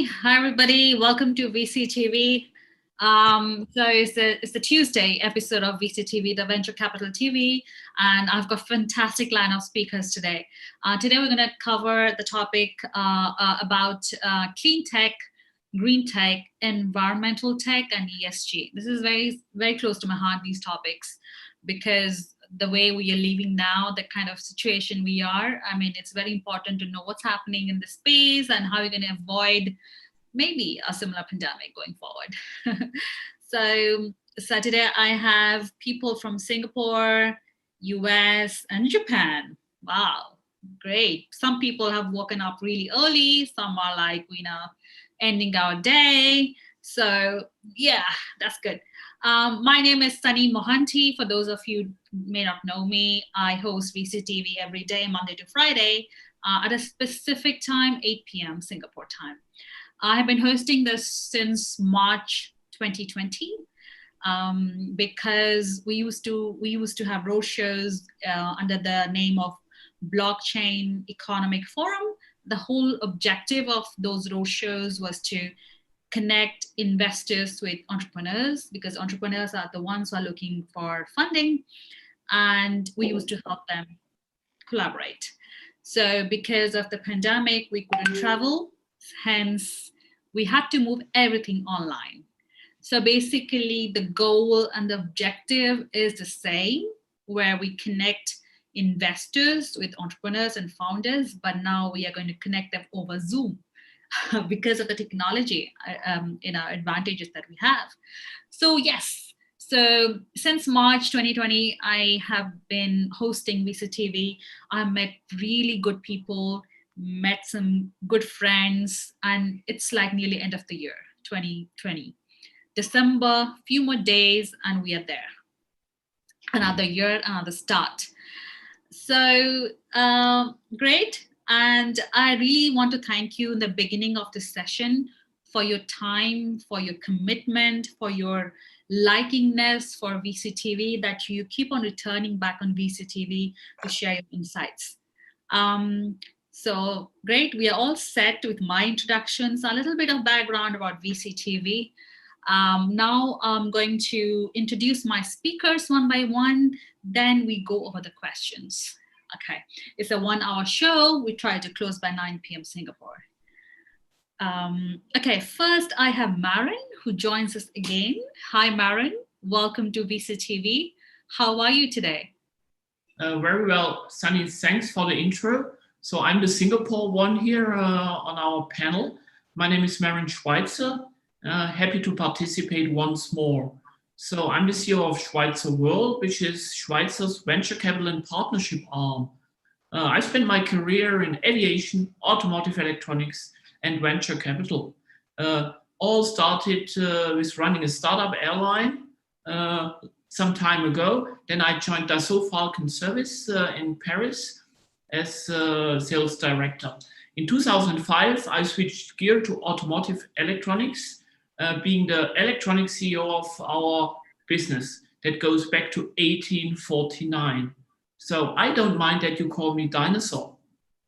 Hi everybody. Welcome to VCTV. So it's the Tuesday episode of VCTV, the Venture Capital TV, and I've got a fantastic line of speakers today. Today we're going to cover the topic about clean tech, green tech, environmental tech, and ESG. This is very, very close to my heart, these topics, because the way we are living now, the kind of situation we are, I mean, it's very important to know what's happening in the space and how you're going to avoid maybe a similar pandemic going forward. So today I have people from Singapore, US, and Japan. Wow, great. Some people have woken up really early. Some are like, ending our day. So yeah, that's good. My name is Sunny Mohanty. For those of you who may not know me, I host VCTV every day, Monday to Friday, at a specific time, 8 p.m. Singapore time. I have been hosting this since March 2020 because we used to have roadshows under the name of Blockchain Economic Forum. The whole objective of those roadshows was to connect investors with entrepreneurs, because entrepreneurs are the ones who are looking for funding, and we used to help them collaborate. So because of the pandemic, we couldn't travel, hence we had to move everything online. So basically the goal and the objective is the same, where we connect investors with entrepreneurs and founders, but now we are going to connect them over Zoom because of the technology, advantages that we have. So yes, so since March 2020, I have been hosting VCTV. I met really good people, met some good friends, and it's like nearly end of the year, 2020. December, few more days, and we are there. Another year, another start. So great. And I really want to thank you in the beginning of this session for your time, for your commitment, for your likingness for VCTV, that you keep on returning back on VCTV to share your insights. So great, we are all set with my introductions, a little bit of background about VCTV. Now I'm going to introduce my speakers one by one, then we go over the questions. Okay, it's a 1-hour show. We try to close by 9 p.m. Singapore. Okay, first I have Maren, who joins us again. Hi, Maren. Welcome to VCTV. How are you today? Very well, Sunny. Thanks for the intro. So I'm the Singapore one here on our panel. My name is Maren Schweitzer. Happy to participate once more. So I'm the CEO of Schweitzer World, which is Schweitzer's venture capital and partnership arm. I spent my career in aviation, automotive electronics, and venture capital. All started with running a startup airline some time ago. Then I joined Dassault Falcon Service in Paris as sales director. In 2005, I switched gear to automotive electronics, being the electronic CEO of our business that goes back to 1849. So I don't mind that you call me dinosaur,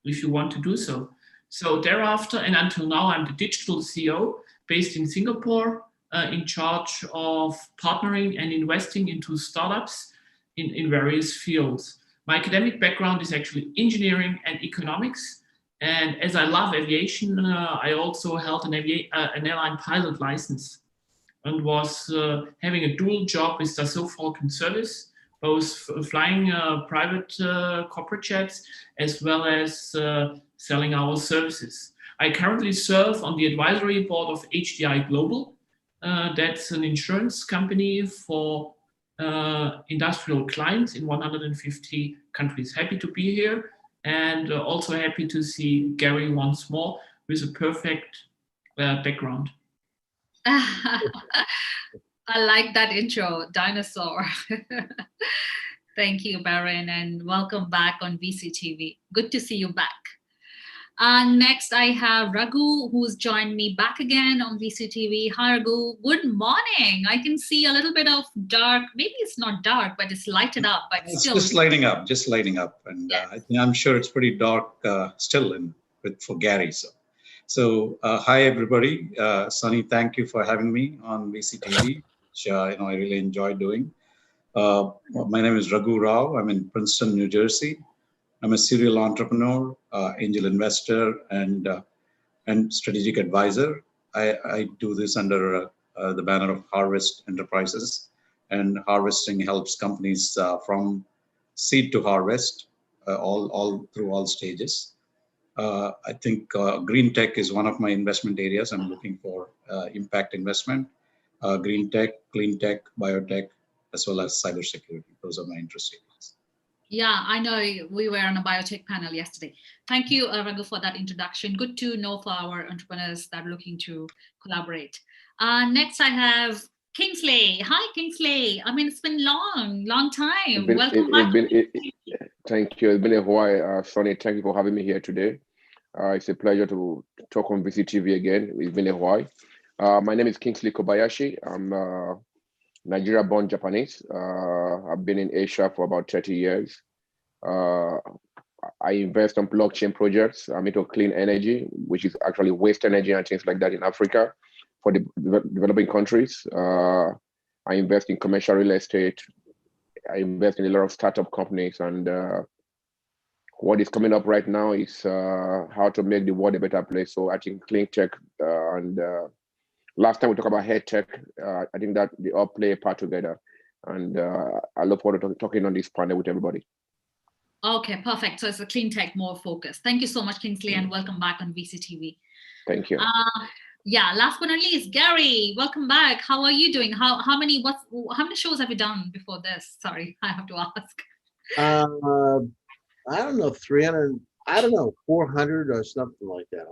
if you want to do so. So thereafter, and until now, I'm the digital CEO based in Singapore, in charge of partnering and investing into startups in various fields. My academic background is actually engineering and economics. And as I love aviation, I also held an airline pilot license and was having a dual job with Dassault Falcon Service, both flying private corporate jets as well as selling our services. I currently serve on the advisory board of HDI Global. That's an insurance company for industrial clients in 150 countries. Happy to be here. And also happy to see Gary once more with a perfect background. I like that intro, dinosaur. Thank you, Baron, and welcome back on VCTV. Good to see you back. Next, I have Raghu, who's joined me back again on VCTV. Hi, Raghu. Good morning. I can see a little bit of dark. Maybe it's not dark, but it's lighted up. But it's still, just lighting up. And yes. I'm sure it's pretty dark still for Gary. So So, hi everybody. Sunny, thank you for having me on VCTV, which I really enjoy doing. My name is Raghu Rao. I'm in Princeton, New Jersey. I'm a serial entrepreneur, angel investor, and strategic advisor. I do this under the banner of Harvest Enterprises, and harvesting helps companies from seed to harvest, all through all stages. I think GreenTech is one of my investment areas. I'm looking for impact investment, GreenTech, CleanTech, biotech, as well as cybersecurity. Those are my interest areas. Yeah, I know we were on a biotech panel yesterday. Thank you, Raghu, for that introduction. Good to know for our entrepreneurs that are looking to collaborate. Next, I have Kingsley. Hi, Kingsley. I mean, it's been long time. Welcome back. Thank you. It's been a while, Sonny. Thank you for having me here today. It's a pleasure to talk on VCTV again. It's been a while. My name is Kingsley Kobayashi. I'm Nigeria-born Japanese. I've been in Asia for about 30 years. I invest on blockchain projects. I'm into clean energy, which is actually waste energy and things like that in Africa for the developing countries. I invest in commercial real estate. I invest in a lot of startup companies, and what is coming up right now is how to make the world a better place. So I think CleanTech and last time we talked about health tech, I think that they all play a part together. And I look forward to talking on this panel with everybody. Okay, perfect. So it's a clean tech more focus. Thank you so much, Kingsley, and welcome back on VCTV. Thank you. Yeah, last but not least, Gary, welcome back. How are you doing? How many shows have you done before this? Sorry, I have to ask. I don't know, 300, I don't know, 400 or something like that.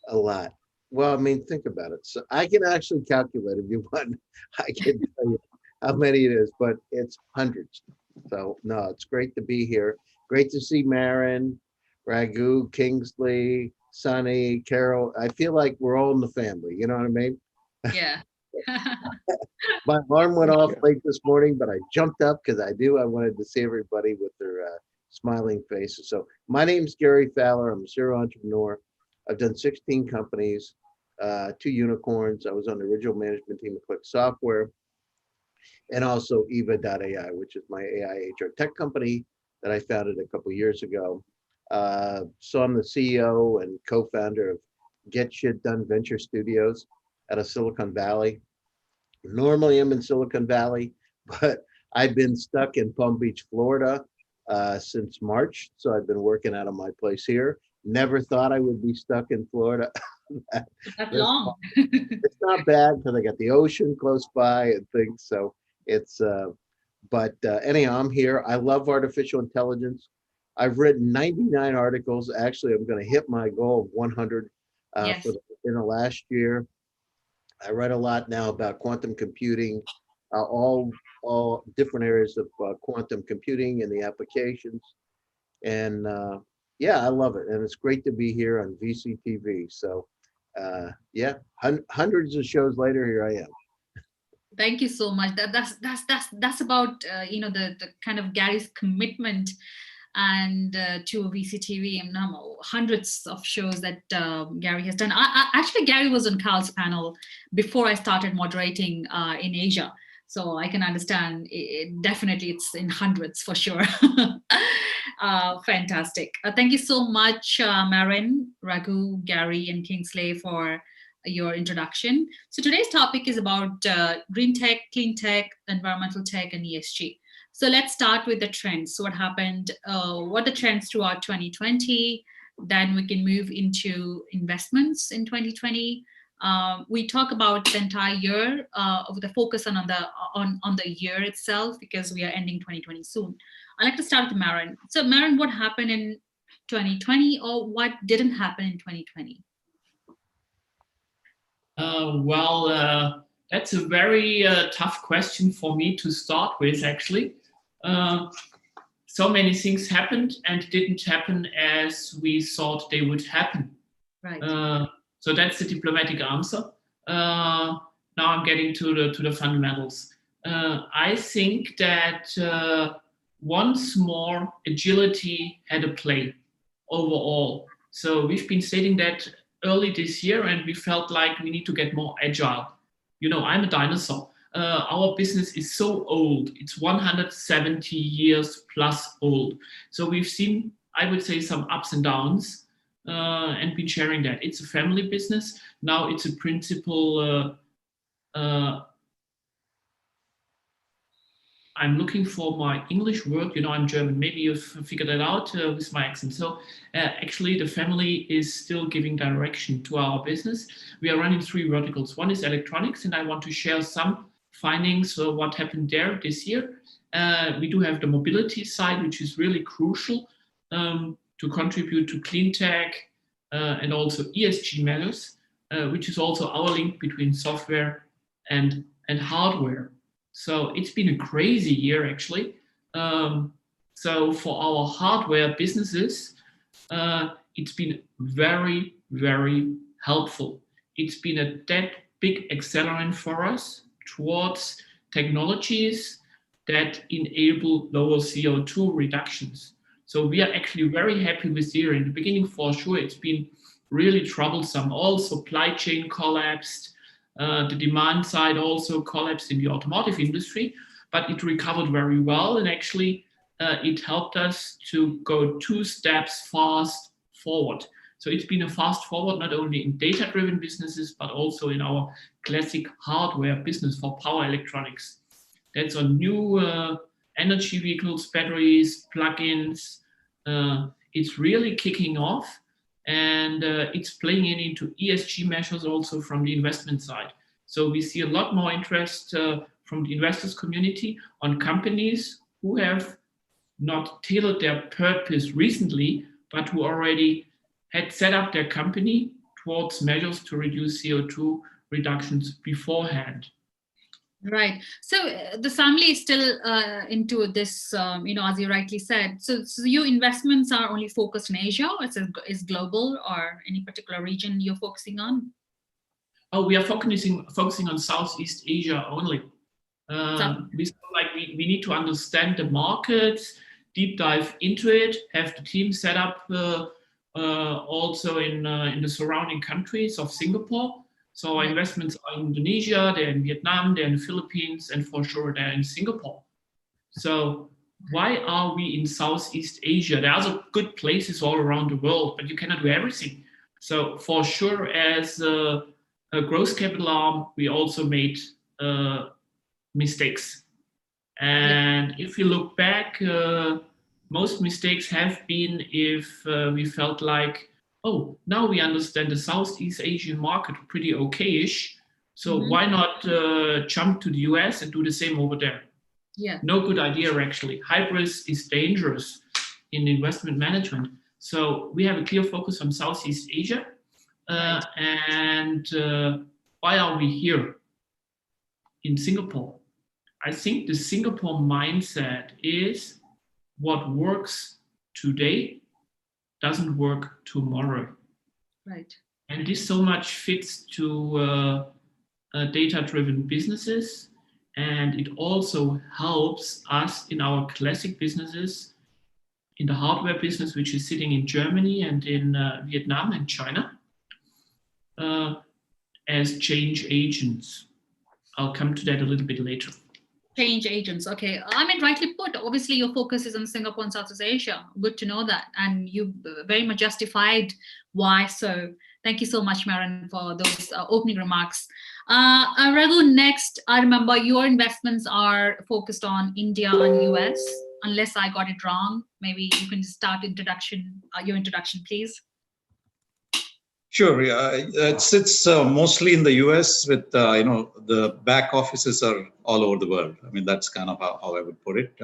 A lot. Well, I mean, think about it. So I can actually calculate if you want. I can tell you how many it is, but it's hundreds. So no, it's great to be here. Great to see Marin, Raghu, Kingsley, Sunny, Carol. I feel like we're all in the family. You know what I mean? Yeah. My alarm went off late this morning, but I jumped up because I wanted to see everybody with their smiling faces. So my name's Gary Fowler. I'm a serial entrepreneur. I've done 16 companies, 2 unicorns. I was on the original management team of Click Software, and also Eva.ai, which is my AI HR tech company that I founded a couple of years ago. So I'm the CEO and co-founder of Get Shit Done Venture Studios out of Silicon Valley. Normally I'm in Silicon Valley, but I've been stuck in Palm Beach, Florida since March. So I've been working out of my place here. Never thought I would be stuck in Florida. That's long. It's not bad because I got the ocean close by and things. So it's, anyhow, I'm here. I love artificial intelligence. I've written 99 articles. Actually, I'm going to hit my goal of 100 Yes. in the last year. I write a lot now about quantum computing, all different areas of quantum computing and the applications. And yeah, I love it. And it's great to be here on VCTV. So yeah, hundreds of shows later, here I am. Thank you so much. That's about the kind of Gary's commitment and to VCTV and hundreds of shows that Gary has done. Actually, Gary was on Carl's panel before I started moderating in Asia. So I can understand definitely it's in hundreds for sure. Fantastic. Thank you so much, Marin, Raghu, Gary, and Kingsley for your introduction. So today's topic is about green tech, clean tech, environmental tech, and ESG. So let's start with the trends. So what happened, what the trends throughout 2020, then we can move into investments in 2020. We talk about the entire year with the focus on the year itself because we are ending 2020 soon. I'd like to start with Marin. So Marin, what happened in 2020 or what didn't happen in 2020? That's a very tough question for me to start with, actually. So many things happened and didn't happen as we thought they would happen. Right. So that's the diplomatic answer. Now I'm getting to the fundamentals. I think that once more agility had a play overall. So we've been stating that early this year, and we felt like we need to get more agile. You know, I'm a dinosaur. Our business is so old. It's 170 years plus old. So we've seen, I would say, some ups and downs, and been sharing that. It's a family business. Now it's a principal. I'm looking for my English word. You know, I'm German. Maybe you've figured it out with my accent. So actually, the family is still giving direction to our business. We are running 3 verticals. One is electronics, and I want to share some findings of what happened there this year. We do have the mobility side, which is really crucial to contribute to CleanTech and also ESG matters, which is also our link between software and hardware. So it's been a crazy year, actually. So for our hardware businesses, it's been very, very helpful. It's been a that big accelerant for us towards technologies that enable lower CO2 reductions. So we are actually very happy with the year. In the beginning, for sure, it's been really troublesome. All supply chain collapsed. The demand side also collapsed in the automotive industry, but it recovered very well. And actually, it helped us to go 2 steps fast forward. So it's been a fast forward, not only in data-driven businesses, but also in our classic hardware business for power electronics. That's on new energy vehicles, batteries, plugins. It's really kicking off. And it's playing into ESG measures also from the investment side. So we see a lot more interest from the investors community on companies who have not tailored their purpose recently, but who already had set up their company towards measures to reduce CO2 reductions beforehand. Right. So the family is still into this, as you rightly said. So your investments are only focused in Asia, or is global, or any particular region you're focusing on? Oh, we are focusing on Southeast Asia only. We feel like we need to understand the markets, deep dive into it, have the team set up also in the surrounding countries of Singapore. So our investments are in Indonesia, they're in Vietnam, they're in the Philippines, and for sure they're in Singapore. So why are we in Southeast Asia? There are other good places all around the world, but you cannot do everything. So for sure, as a growth capital arm, we also made mistakes. And if you look back, most mistakes have been if we felt like, oh, now we understand the Southeast Asian market pretty okay-ish. So why not jump to the US and do the same over there? Yeah. No good idea, actually. Hybris is dangerous in investment management. So we have a clear focus on Southeast Asia. And why are we here in Singapore? I think the Singapore mindset is what works today doesn't work tomorrow. Right. And this so much fits to data-driven businesses. And it also helps us in our classic businesses, in the hardware business, which is sitting in Germany and in Vietnam and China, as change agents. I'll come to that a little bit later. Change agents. Okay. I mean, rightly put, obviously your focus is on Singapore and Southeast Asia. Good to know that. And you very much justified why. So thank you so much, Maren, for those opening remarks. Raghu, next, I remember your investments are focused on India and US, unless I got it wrong. Maybe you can start your introduction, please. Sure. Yeah, it sits mostly in the U.S. with the back offices are all over the world. I mean, that's kind of how I would put it.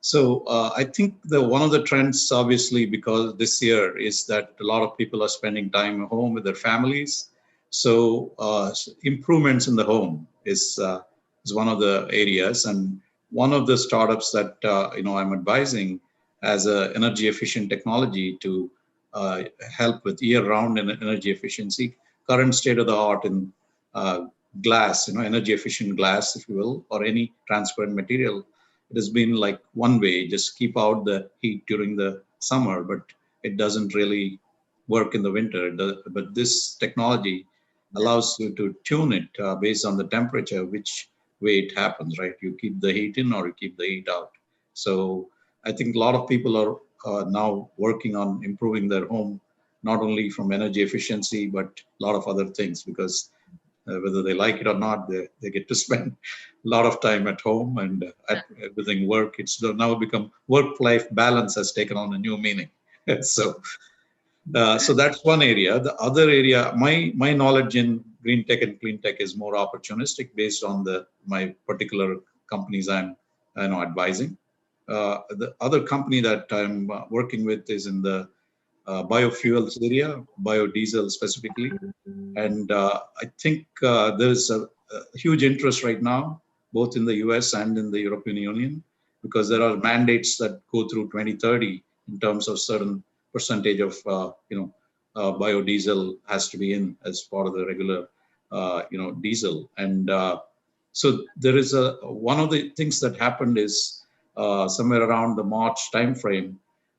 So I think one of the trends, obviously, because this year is that a lot of people are spending time at home with their families. So improvements in the home is one of the areas, and one of the startups that I'm advising as an energy efficient technology to help with year-round energy efficiency, current state of the art in glass, energy efficient glass, if you will, or any transparent material. It has been like one way, just keep out the heat during the summer, but it doesn't really work in the winter. But this technology allows you to tune it based on the temperature, which way it happens, right? You keep the heat in or you keep the heat out. So I think a lot of people are now working on improving their home, not only from energy efficiency, but a lot of other things, because whether they like it or not, they get to spend a lot of time at home and at everything work. It's now become work-life balance has taken on a new meaning. So that's one area. The other area, my knowledge in GreenTech and CleanTech is more opportunistic based on my particular companies I'm advising. The other company that I'm working with is in the biofuels area, biodiesel specifically. And I think there's a huge interest right now, both in the US and in the European Union, because there are mandates that go through 2030 in terms of certain percentage of biodiesel has to be in as part of the regular diesel. And so there is one of the things that happened is somewhere around the March timeframe,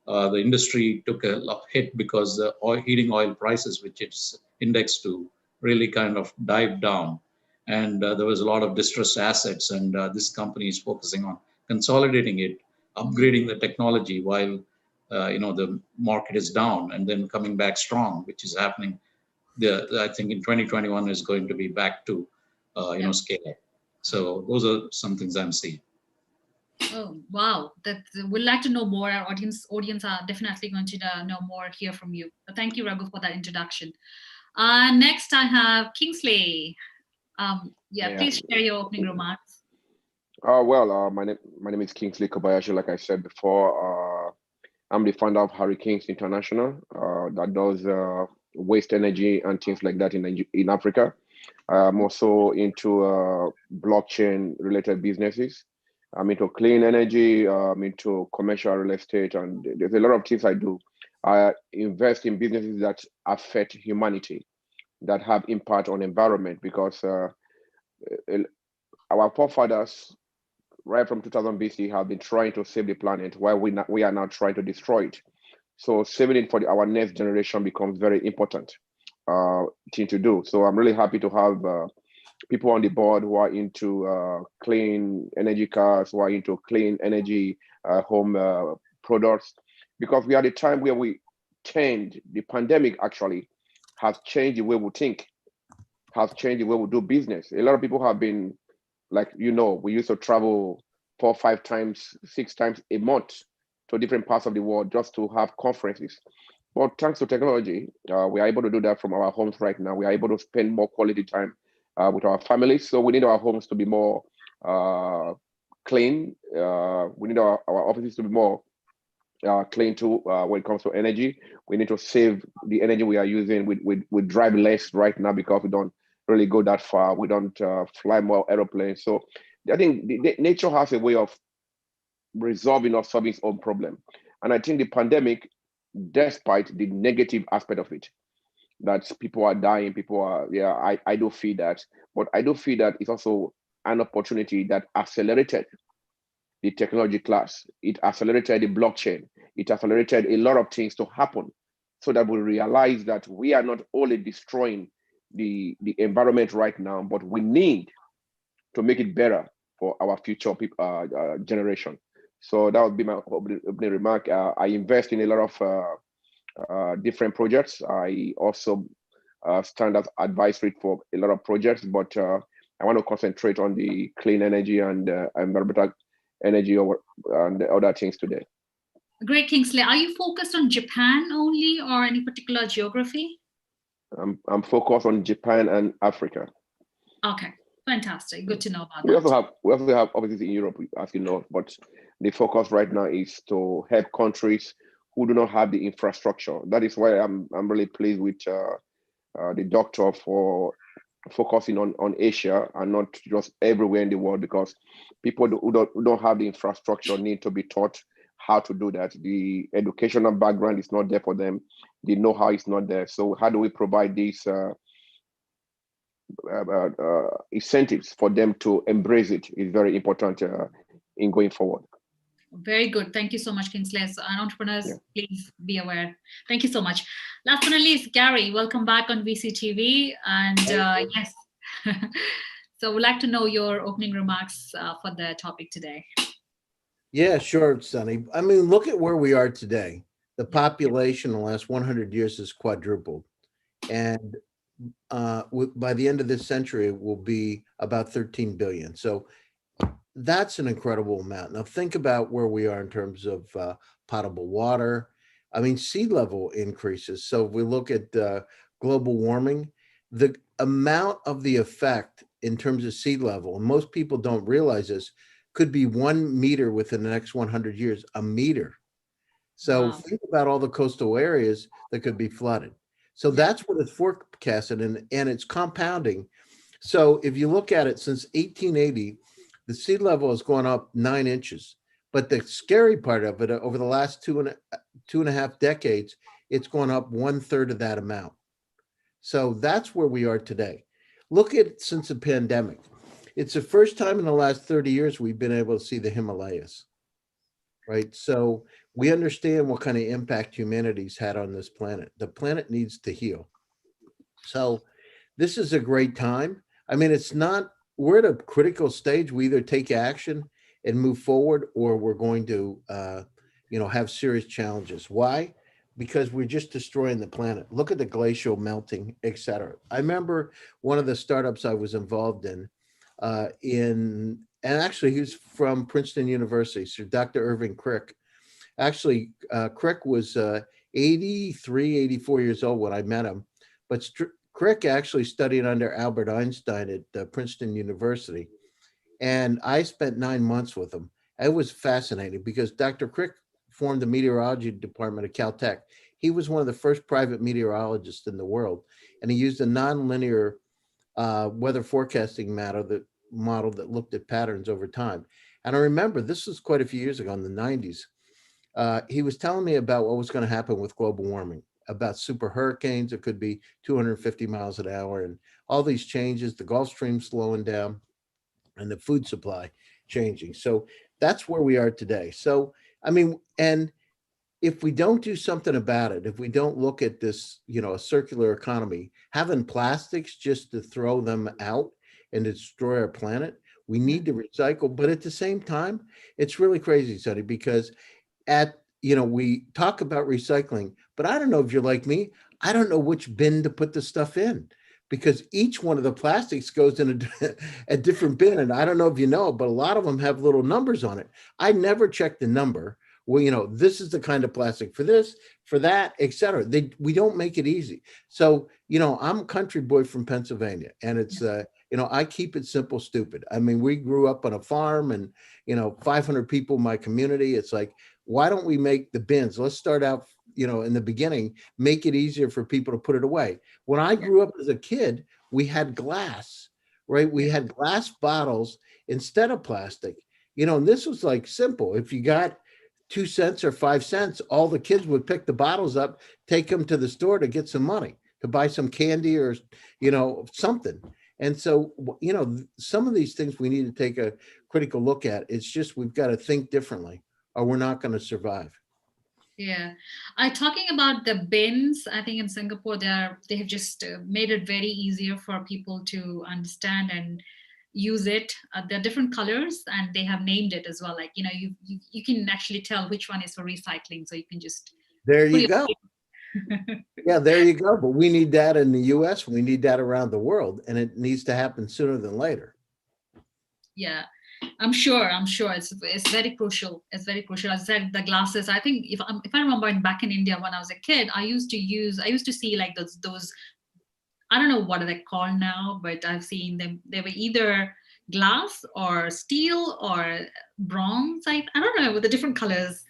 the industry took a hit because the heating oil prices, which it's indexed to, really kind of dived down. And there was a lot of distressed assets, and this company is focusing on consolidating it, upgrading the technology while the market is down, and then coming back strong, which is happening. I think in 2021 is going to be back to scale. So those are some things I'm seeing. Oh, wow. We'd like to know more. Our audience are definitely going to know more, hear from you. But thank you, Raghu, for that introduction. Next, I have Kingsley. Please share your opening remarks. My name is Kingsley Kobayashi. Like I said before, I'm the founder of Hurricanes International that does waste energy and things like that in Africa. I'm also into blockchain-related businesses. I'm into clean energy, I'm into commercial real estate, and there's a lot of things I do. I invest in businesses that affect humanity, that have impact on environment, because our forefathers, right from 2000 BC, have been trying to save the planet, while we are now trying to destroy it. So saving it for our next generation becomes very important thing to do. So I'm really happy to have people on the board who are into clean energy cars, who are into clean energy home products, because we are at a time where the pandemic actually has changed the way we think, has changed the way we do business. A lot of people have been, we used to travel 4, 5 times, 6 times a month to different parts of the world just to have conferences. But thanks to technology, we are able to do that from our homes right now. We are able to spend more quality time with our families. So we need our homes to be more clean. We need our offices to be more clean too when it comes to energy. We need to save the energy we are using. We drive less right now because we don't really go that far. We don't fly more aeroplanes. So I think nature has a way of resolving or solving its own problem. And I think the pandemic, despite the negative aspect of it, that people are dying, I do feel that. But I do feel that it's also an opportunity that accelerated the technology class. It accelerated the blockchain. It accelerated a lot of things to happen, so that we realize that we are not only destroying the environment right now, but we need to make it better for our future generation. So that would be my opening remark. I invest in a lot of different projects. I also stand as advisory for a lot of projects, but I want to concentrate on the clean energy and environmental energy and the other things today. Great, Kingsley. Are you focused on Japan only, or any particular geography? I'm focused on Japan and Africa. Okay, fantastic. Good to know about that. We also have offices in Europe, as you know, but the focus right now is to help countries who do not have the infrastructure. That is why I'm really pleased with the doctor for focusing on Asia and not just everywhere in the world, because people who don't have the infrastructure need to be taught how to do that. The educational background is not there for them. The know-how is not there. So how do we provide these incentives for them to embrace it is very important in going forward. Very good. Thank you so much, Kingsley. So, entrepreneurs, please be aware. Thank you so much. Last but not least, Gary, welcome back on VCTV. And yes, so we'd like to know your opening remarks for the topic today. Yeah, sure, Sunny. I mean, look at where we are today. The population in the last 100 years has quadrupled. And by the end of this century, it will be about 13 billion. So that's an incredible amount. Now think about where we are in terms of potable water. I mean, sea level increases. So if we look at global warming, the amount of the effect in terms of sea level, and most people don't realize this, could be 1 meter within the next 100 years, a meter. So think about all the coastal areas that could be flooded. So that's what it's forecasted, and it's compounding. So if you look at it, since 1880, the sea level has gone up 9 inches. But the scary part of it, over the last two and a half decades, it's gone up 1/3 of that amount. So that's where we are today. Look at since the pandemic. It's the first time in the last 30 years we've been able to see the Himalayas, right? So we understand what kind of impact humanity's had on this planet. The planet needs to heal. So this is a great time. I mean, we're at a critical stage. We either take action and move forward, or we're going to, have serious challenges. Why? Because we're just destroying the planet. Look at the glacial melting, et cetera. I remember one of the startups I was involved in, and actually he was from Princeton University, so Dr. Irving Crick. Actually, Crick was 83, 84 years old when I met him, but Crick actually studied under Albert Einstein at Princeton University. And I spent 9 months with him. It was fascinating because Dr. Crick formed the meteorology department at Caltech. He was one of the first private meteorologists in the world. And he used a nonlinear weather forecasting model that looked at patterns over time. And I remember this was quite a few years ago in the 90s. He was telling me about what was going to happen with global warming, about super hurricanes. It could be 250 miles an hour and all these changes, the Gulf Stream slowing down and the food supply changing. So that's where we are today. So, I mean, and if we don't do something about it, if we don't look at this, a circular economy, having plastics just to throw them out and destroy our planet, we need to recycle. But at the same time, it's really crazy, Sonny, because we talk about recycling, but I don't know if you're like me, I don't know which bin to put the stuff in, because each one of the plastics goes in a different bin. And I don't know if you know, but a lot of them have little numbers on it. I never check the number. Well, this is the kind of plastic for this, for that, et cetera. We don't make it easy. So, I'm a country boy from Pennsylvania, and it's, I keep it simple, stupid. I mean, we grew up on a farm and, 500 people in my community. It's like, why don't we make the bins? Let's start out, in the beginning, make it easier for people to put it away. When I grew up as a kid, we had glass, right? We had glass bottles instead of plastic, and this was like simple. If you got 2 cents or 5 cents, all the kids would pick the bottles up, take them to the store to get some money, to buy some candy or, something. And so, some of these things we need to take a critical look at. It's just, we've got to think differently or we're not going to survive. Yeah, talking about the bins, I think in Singapore, they have just made it very easier for people to understand and use it. There are different colors and they have named it as well. Like, you can actually tell which one is for recycling. So you can just. There you go. Yeah, there you go. But we need that in the US. We need that around the world. And it needs to happen sooner than later. Yeah. I'm sure it's very crucial. It's very crucial. As I said, the glasses, I think if I remember back in India when I was a kid, I used to see like those, I don't know what they're called now, but I've seen them. They were either glass or steel or bronze. I don't know, with the different colors,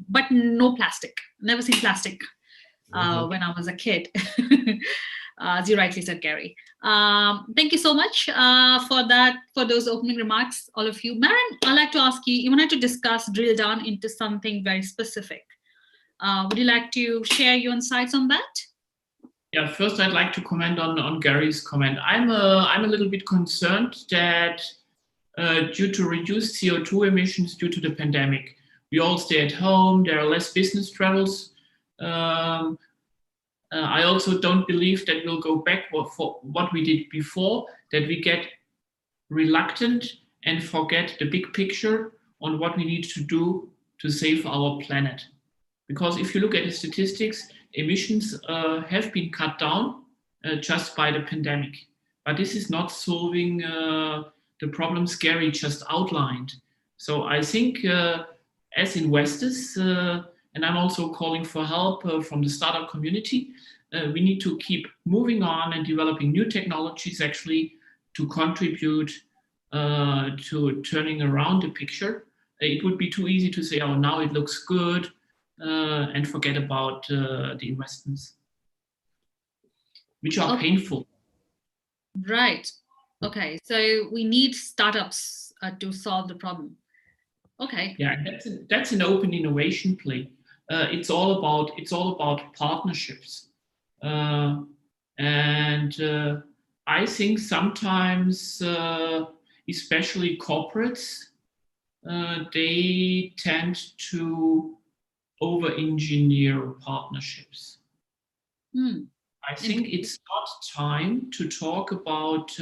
but no plastic. Never seen plastic when I was a kid. As you rightly said, Gary. Thank you so much for those opening remarks, all of you. Maren, I'd like to ask you, you wanted to drill down into something very specific. Would you like to share your insights on that? Yeah, first I'd like to comment on Gary's comment. I'm a little bit concerned that due to reduced CO2 emissions due to the pandemic, We all stay at home. There are less business travels. I also don't believe that we'll go back for what we did before, that we get reluctant and forget the big picture on what we need to do to save our planet. Because if you look at the statistics, emissions have been cut down just by the pandemic. But this is not solving the problems Gary just outlined. So I think as investors, and I'm also calling for help from the startup community, we need to keep moving on and developing new technologies actually to contribute to turning around the picture. It would be too easy to say, oh, now it looks good, and forget about the investments, which are painful. Right. Okay. So we need startups to solve the problem. Okay. Yeah, that's an open innovation play. It's all about partnerships, and I think sometimes, especially corporates, they tend to over-engineer partnerships. I think it's not time to talk about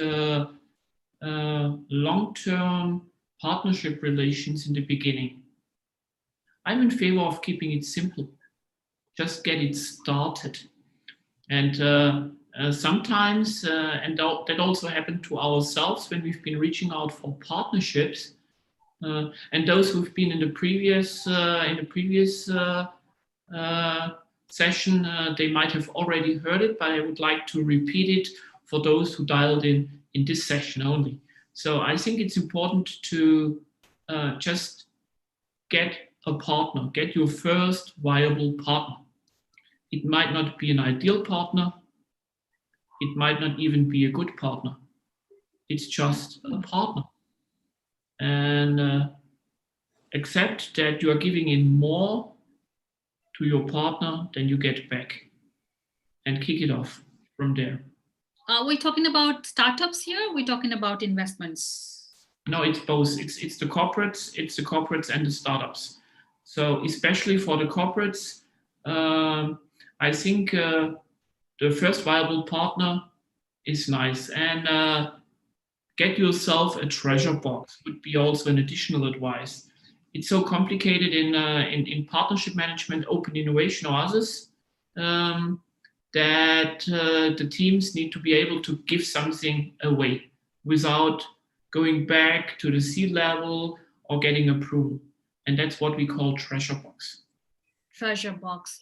long-term partnership relations in the beginning. I'm in favor of keeping it simple. Just get it started. And sometimes, and that also happened to ourselves when we've been reaching out for partnerships. And those who've been in the previous session, they might have already heard it, but I would like to repeat it for those who dialed in this session only. So I think it's important to just get a partner, get your first viable partner. It might not be an ideal partner. It might not even be a good partner. It's just a partner. And accept that you are giving in more to your partner than you get back, and kick it off from there. Are we talking about startups here? We're talking about investments. No, it's both. It's the corporates and the startups. So especially for the corporates, I think the first viable partner is nice, and get yourself a treasure box would be also an additional advice. It's so complicated in partnership management, open innovation, or others, that the teams need to be able to give something away without going back to the C-level or getting approval. And that's what we call treasure box. Treasure box.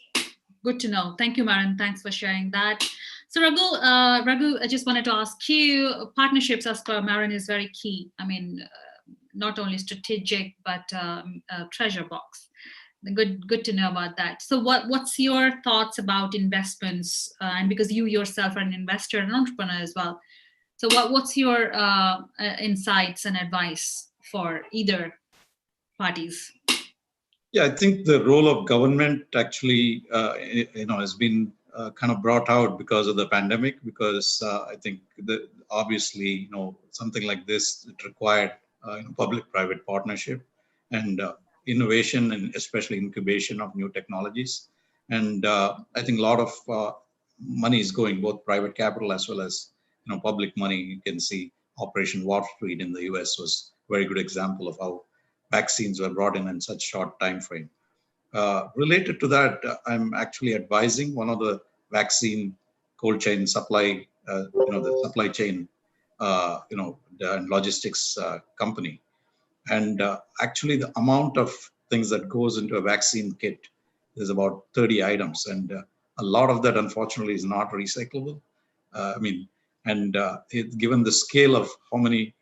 Good to know. Thank you, Maren. Thanks for sharing that. So Raghu, I just wanted to ask you, partnerships as per Maren is very key. I mean, not only strategic, but treasure box. Good to know about that. So what's your thoughts about investments? And because you yourself are an investor and entrepreneur as well. So what's your insights and advice for either parties? Yeah, I think the role of government actually, has been kind of brought out because of the pandemic. Because I think that obviously, something like this, it required public-private partnership and innovation, and especially incubation of new technologies. And I think a lot of money is going, both private capital as well as public money. You can see Operation Warp Speed in the US was a very good example of how vaccines were brought in such short time frame. Related to that, I'm actually advising one of the vaccine cold chain supply, the supply chain, and logistics company. And actually, the amount of things that goes into a vaccine kit is about 30 items, and a lot of that, unfortunately, is not recyclable. Given the scale of how many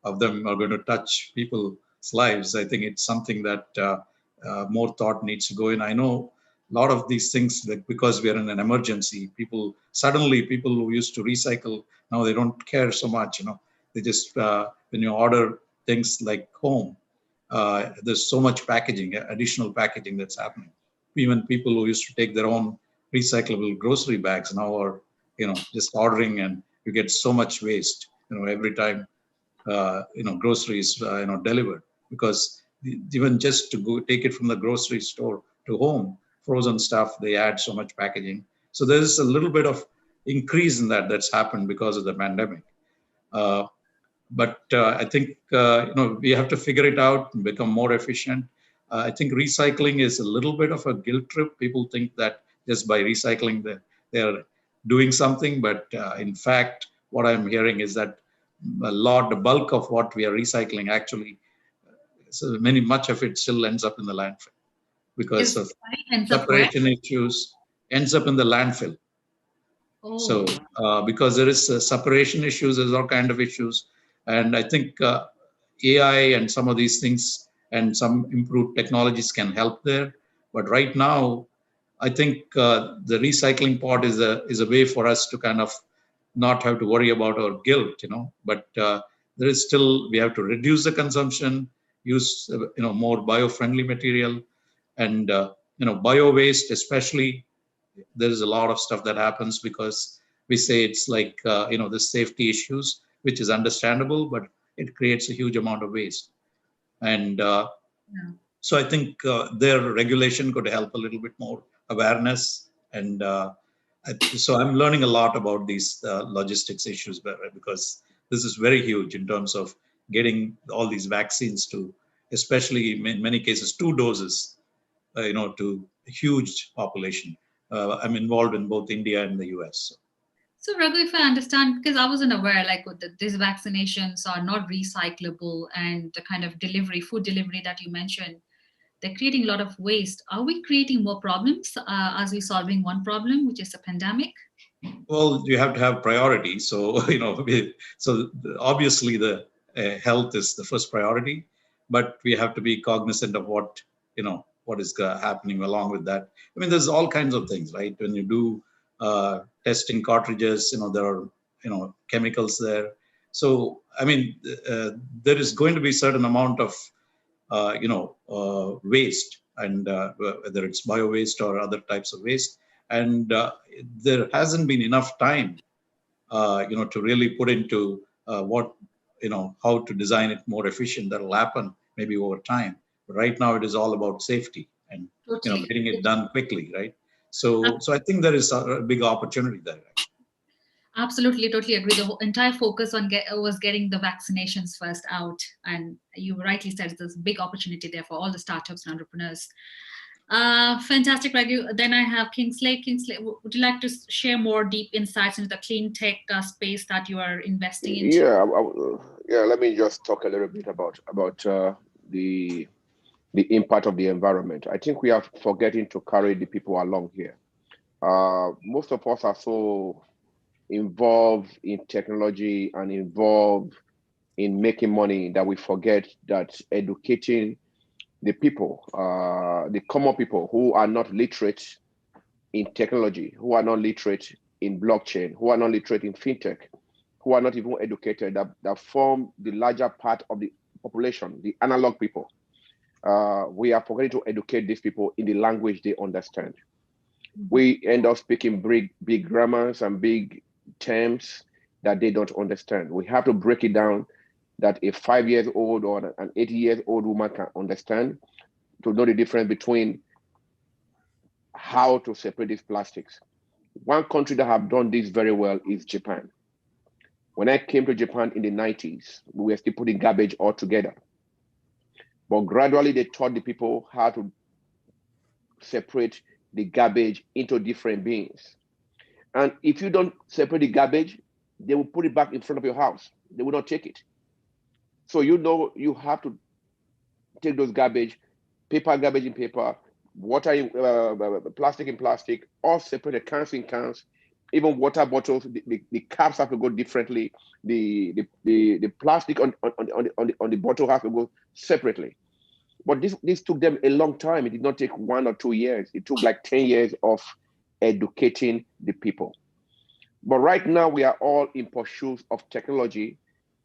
of them are going to touch people's lives, I think it's something that more thought needs to go in. I know a lot of these things, like because we are in an emergency, people who used to recycle, now they don't care so much. They just when you order things like home, there's so much packaging, additional packaging that's happening. Even people who used to take their own recyclable grocery bags now are just ordering, and you get so much waste every time groceries delivered, because even just to go take it from the grocery store to home, frozen stuff, they add so much packaging. So there's a little bit of increase in that's happened because of the pandemic. But I think we have to figure it out and become more efficient. I think recycling is a little bit of a guilt trip. People think that just by recycling they're doing something, but in fact, what I'm hearing is that the bulk of what we are recycling actually, so much of it still ends up in the landfill because of separation issues, ends up in the landfill. Oh. So because there is separation issues, there's all kind of issues. And I think AI and some of these things and some improved technologies can help there. But right now, I think the recycling part is a way for us to kind of not have to worry about our guilt, But there is still, we have to reduce the consumption, use more bio-friendly material, and bio waste especially. There is a lot of stuff that happens because we say it's like the safety issues, which is understandable, but it creates a huge amount of waste. And so I think their regulation could help a little bit more awareness. And so I'm learning a lot about these logistics issues because this is very huge in terms of getting all these vaccines to, especially in many cases, 2 doses, to a huge population. I'm involved in both India and the US. So Raghu, if I understand, because I wasn't aware, like these vaccinations are not recyclable, and the kind of food delivery that you mentioned, they're creating a lot of waste. Are we creating more problems as we're solving one problem, which is a pandemic? Well, you have to have priority. So, so obviously the health is the first priority, but we have to be cognizant of what is happening along with that. I mean, there's all kinds of things, right? When you do testing cartridges, there are, chemicals there. So, I mean, there is going to be a certain amount of, waste, and whether it's bio waste or other types of waste. And there hasn't been enough time, to really put into how to design it more efficient. That'll happen maybe over time. But right now, it is all about safety and getting it done quickly, right? So I think there is a big opportunity there. Absolutely, totally agree. The entire focus was getting the vaccinations first out, and you rightly said there's a big opportunity there for all the startups and entrepreneurs. Fantastic, Raghu. Then I have Kingsley. Kingsley, would you like to share more deep insights into the clean tech space that you are investing in? Yeah. Let me just talk a little bit about the impact of the environment. I think we are forgetting to carry the people along here. Most of us are so involved in technology and involved in making money that we forget that educating the people, the common people who are not literate in technology, who are not literate in blockchain, who are not literate in fintech, who are not even educated, that form the larger part of the population, the analog people. We are forgetting to educate these people in the language they understand. We end up speaking big grammars and big terms that they don't understand. We have to break it down that a 5-year-old or an 80-year-old woman can understand, to know the difference between how to separate these plastics. One country that have done this very well is Japan. When I came to Japan in the 90s, we were still putting garbage all together. But gradually they taught the people how to separate the garbage into different bins. And if you don't separate the garbage, they will put it back in front of your house. They will not take it. So you have to take those garbage, paper garbage in paper, water in plastic in plastic, all separate, cans in cans, even water bottles, the caps have to go differently. The plastic on the bottle has to go separately. But this took them a long time. It did not take 1 or 2 years. It took like 10 years of educating the people. But right now we are all in pursuit of technology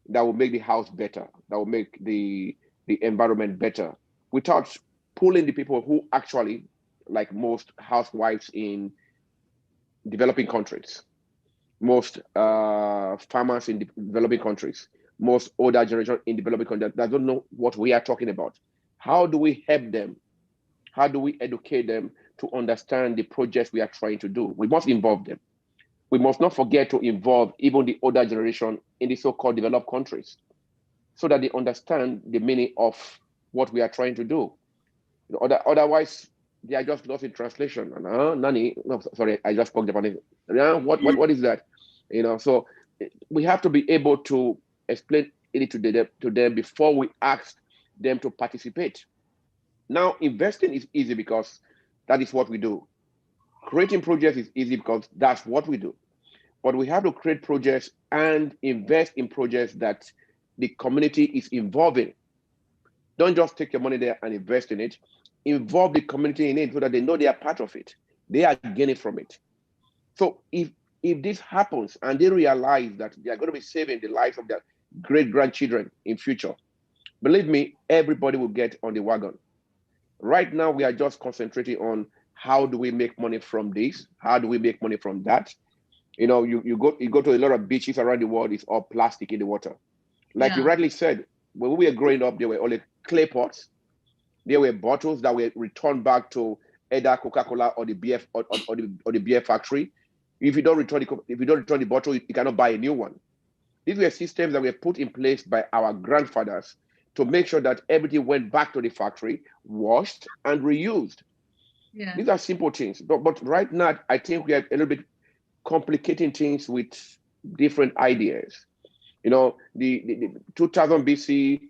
that will make the house better, that will make the environment better, without pulling the people who actually, like most housewives in developing countries, most farmers in developing countries, most older generation in developing countries that don't know what we are talking about. How do we help them? How do we educate them to understand the projects we are trying to do? We must involve them. We must not forget to involve even the older generation in the so-called developed countries so that they understand the meaning of what we are trying to do. Otherwise, they are just lost in translation. And Nani, no, sorry, I just spoke Japanese. What is that? So we have to be able to explain it to them before we ask them to participate. Now, investing is easy because that is what we do. Creating projects is easy because that's what we do. But we have to create projects and invest in projects that the community is involved in. Don't just take your money there and invest in it. Involve the community in it so that they know they are part of it. They are gaining from it. So if this happens and they realize that they are going to be saving the lives of their great-grandchildren in future, believe me, everybody will get on the wagon. Right now, we are just concentrating on how do we make money from this? How do we make money from that? You go to a lot of beaches around the world, it's all plastic in the water. Like you rightly said, when we were growing up, there were only clay pots. There were bottles that were returned back to either Coca-Cola or the beer or the beer factory. If you don't return the bottle, you cannot buy a new one. These were systems that were put in place by our grandfathers to make sure that everything went back to the factory, washed and reused. Yeah. These are simple things. But right now, I think we are a little bit complicating things with different ideas. The 2000 BC,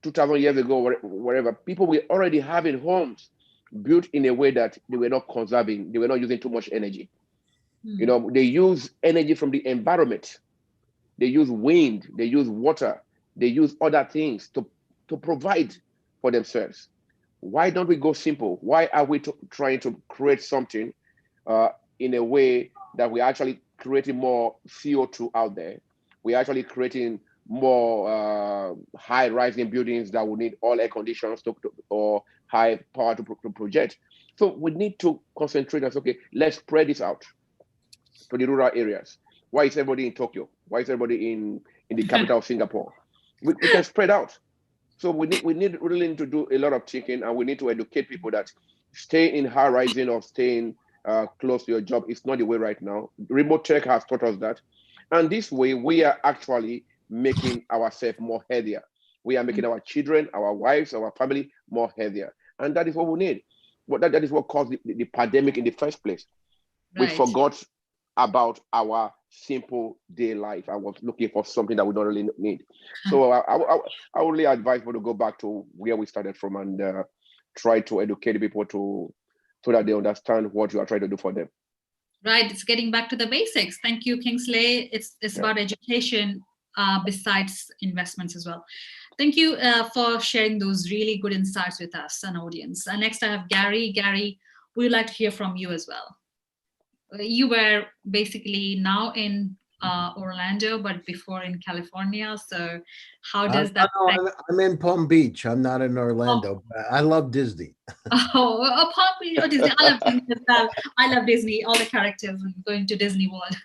2000 years ago, wherever, people were already having homes built in a way that they were not conserving, they were not using too much energy. They use energy from the environment. They use wind, they use water, they use other things to provide for themselves. Why don't we go simple? Why are we trying to create something in a way that we're actually creating more CO2 out there? We're actually creating more high-rising buildings that will need all air conditions or high power to project. So we need to concentrate on, okay, let's spread this out to the rural areas. Why is everybody in Tokyo? Why is everybody in the capital of Singapore? We can spread out. So we really need to do a lot of thinking, and we need to educate people that staying in high rising or staying close to your job is not the way right now. Remote tech has taught us that. And this way, we are actually making ourselves more healthier. We are making our children, our wives, our family more healthier. And that is what we need. That is what caused the pandemic in the first place. Right. We forgot about our simple day life. I was looking for something that we don't really need. So I only advise people to go back to where we started from and try to educate people so that they understand what you are trying to do for them. Right. It's getting back to the basics. Thank you, Kingsley. It's about education besides investments as well. Thank you for sharing those really good insights with us and audience. Next, I have Gary. Gary, we would like to hear from you as well. You were basically now in Orlando, but before in California. So how does that? I'm in Palm Beach. I'm not in Orlando. But I love Disney. Palm Beach or Disney. I love Disney as well. I love Disney. All the characters going to Disney World.